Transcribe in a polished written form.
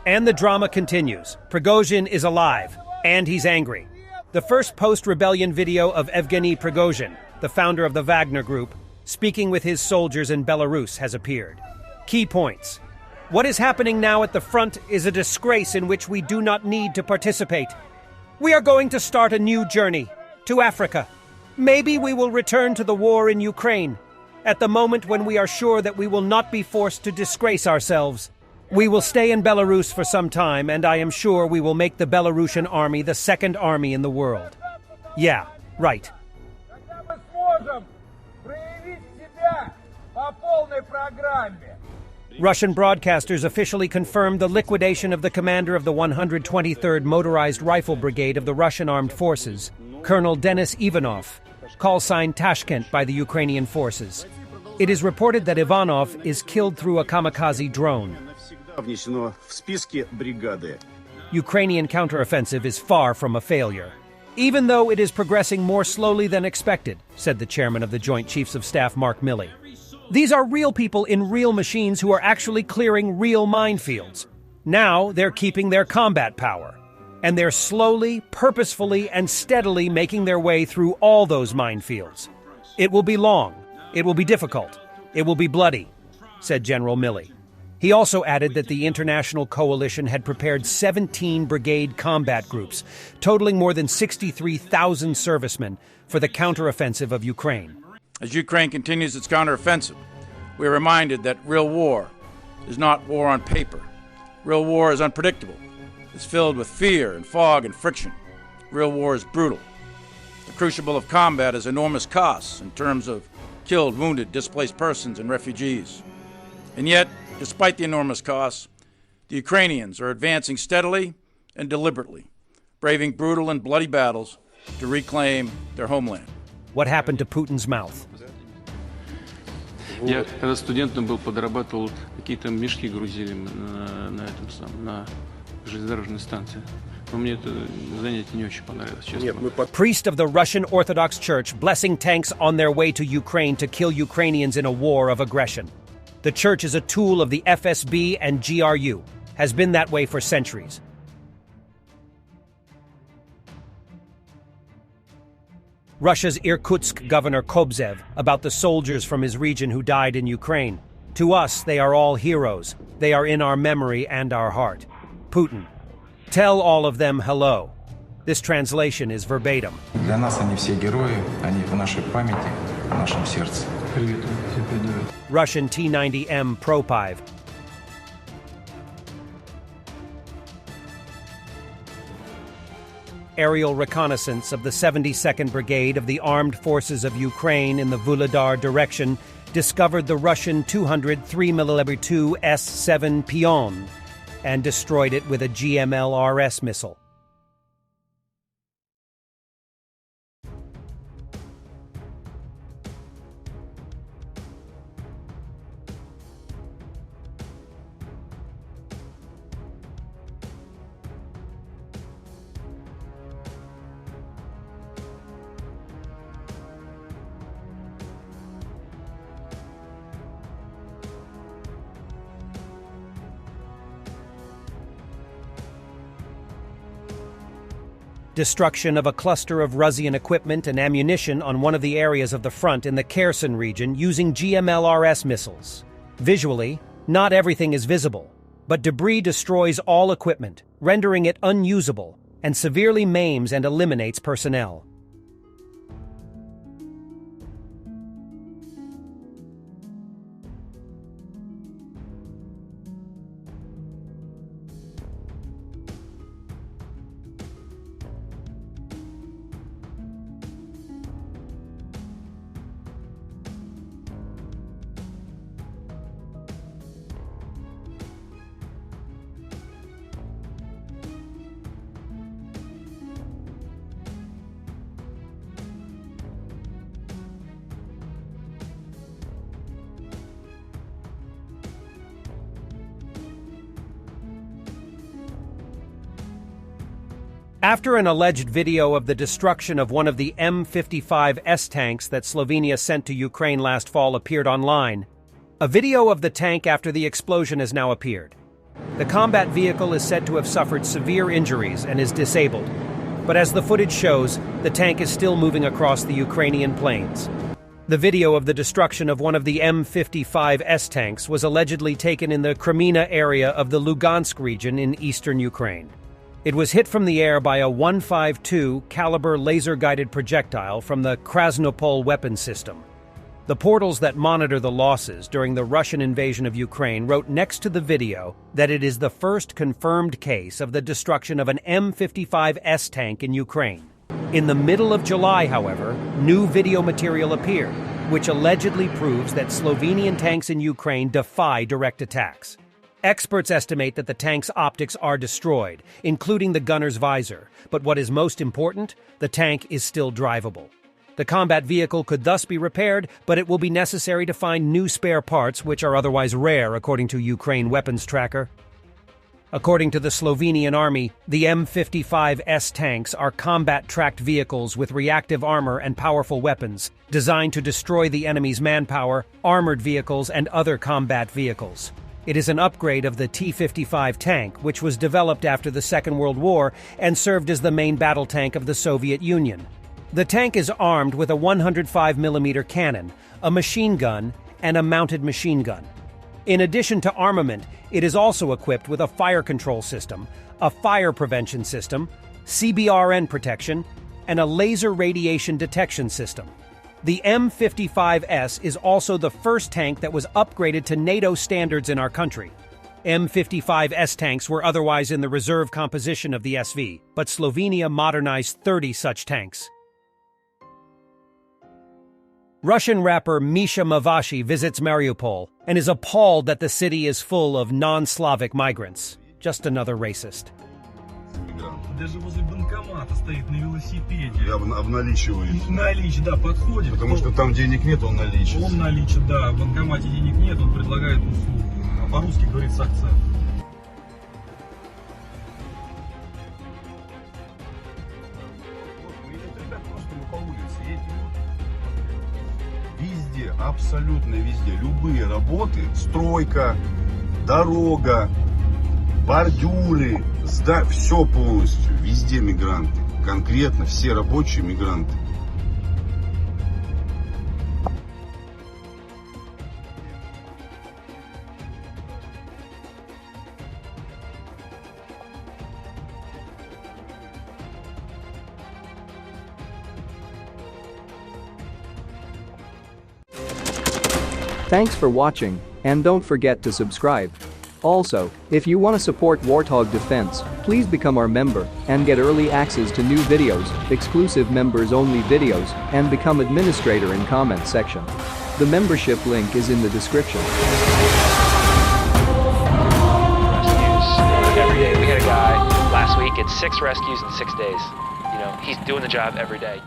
And the drama continues. Prigozhin is alive, and he's angry. The first post-rebellion video of Evgeny Prigozhin, the founder of the Wagner Group, speaking with his soldiers in Belarus has appeared. Key points. What is happening now at the front is a disgrace in which we do not need to participate. We are going to start a new journey to Africa. Maybe we will return to the war in Ukraine. At the moment when we are sure that we will not be forced to disgrace ourselves. We will stay in Belarus for some time, and I am sure we will make the Belarusian army the second army in the world. Yeah, right. Russian broadcasters officially confirmed the liquidation of the commander of the 123rd Motorized Rifle Brigade of the Russian Armed Forces, Colonel Denis Ivanov, call sign Tashkent by the Ukrainian forces. It is reported that Ivanov is killed through a kamikaze drone. Ukrainian counteroffensive is far from a failure, even though it is progressing more slowly than expected, said the chairman of the Joint Chiefs of Staff, Mark Milley. These are real people in real machines who are actually clearing real minefields. Now they're keeping their combat power, and they're slowly, purposefully, and steadily making their way through all those minefields. It will be long, it will be difficult, it will be bloody, said General Milley. He also added that the international coalition had prepared 17 brigade combat groups, totaling more than 63,000 servicemen, for the counteroffensive of Ukraine. As Ukraine continues its counteroffensive, we are reminded that real war is not war on paper. Real war is unpredictable. It's filled with fear and fog and friction. Real war is brutal. The crucible of combat has enormous costs in terms of killed, wounded, displaced persons, and refugees. And yet, despite the enormous costs, the Ukrainians are advancing steadily and deliberately, braving brutal and bloody battles to reclaim their homeland. What happened to Putin's mouth? Я когда студентом был, подрабатывал, какие-то мешки грузили на железнодорожной станции. Но мне это занятие не очень понравилось, честно. Priest of the Russian Orthodox Church blessing tanks on their way to Ukraine to kill Ukrainians in a war of aggression. The church is a tool of the FSB and GRU, has been that way for centuries. Russia's Irkutsk governor Kobzev about the soldiers from his region who died in Ukraine. To us, they are all heroes. They are in our memory and our heart. Putin. Tell all of them hello. This translation is verbatim. Для нас они все герои, они в нашей памяти, в нашем сердце. Russian T-90M Propive. Aerial reconnaissance of the 72nd Brigade of the Armed Forces of Ukraine in the Vuhledar direction discovered the Russian 203mm S-7 Pion and destroyed it with a GMLRS missile. Destruction of a cluster of Russian equipment and ammunition on one of the areas of the front in the Kherson region using GMLRS missiles. Visually, not everything is visible, but debris destroys all equipment, rendering it unusable, and severely maims and eliminates personnel. After an alleged video of the destruction of one of the M55S tanks that Slovenia sent to Ukraine last fall appeared online, a video of the tank after the explosion has now appeared. The combat vehicle is said to have suffered severe injuries and is disabled. But as the footage shows, the tank is still moving across the Ukrainian plains. The video of the destruction of one of the M55S tanks was allegedly taken in the Kreminna area of the Lugansk region in eastern Ukraine. It was hit from the air by a 152 caliber laser-guided projectile from the Krasnopol weapon system. The portals that monitor the losses during the Russian invasion of Ukraine wrote next to the video that it is the first confirmed case of the destruction of an M55S tank in Ukraine. In the middle of July, however, new video material appeared, which allegedly proves that Slovenian tanks in Ukraine defy direct attacks. Experts estimate that the tank's optics are destroyed, including the gunner's visor, but what is most important, the tank is still drivable. The combat vehicle could thus be repaired, but it will be necessary to find new spare parts, which are otherwise rare, according to Ukraine Weapons Tracker. According to the Slovenian army, the M55S tanks are combat-tracked vehicles with reactive armor and powerful weapons, designed to destroy the enemy's manpower, armored vehicles, and other combat vehicles. It is an upgrade of the T-55 tank, which was developed after the Second World War and served as the main battle tank of the Soviet Union. The tank is armed with a 105mm cannon, a machine gun, and a mounted machine gun. In addition to armament, it is also equipped with a fire control system, a fire prevention system, CBRN protection, and a laser radiation detection system. The M55S is also the first tank that was upgraded to NATO standards in our country. M55S tanks were otherwise in the reserve composition of the SV, but Slovenia modernized 30 such tanks. Russian rapper Misha Mavashi visits Mariupol and is appalled that the city is full of non-Slavic migrants. Just another racist. Даже возле банкомата стоит на велосипеде. Я обналичиваюсь. Наличие, да, подходит. Потому что там денег нет, он наличит. Он наличит, да. В банкомате денег нет, он предлагает услугу. А по-русски говорит с акцентом. Везде, абсолютно везде, любые работы, стройка, дорога, бордюры, все полностью, везде мигранты, конкретно все рабочие мигранты. Thanks for watching, and don't forget to subscribe. Also, if you want to support Warthog Defense, please become our member and get early access to new videos, exclusive members-only videos, and become administrator in comment section. The membership link is in the description. Rescues every day. We had a guy last week at 6 rescues in 6 days. You know, he's doing the job every day.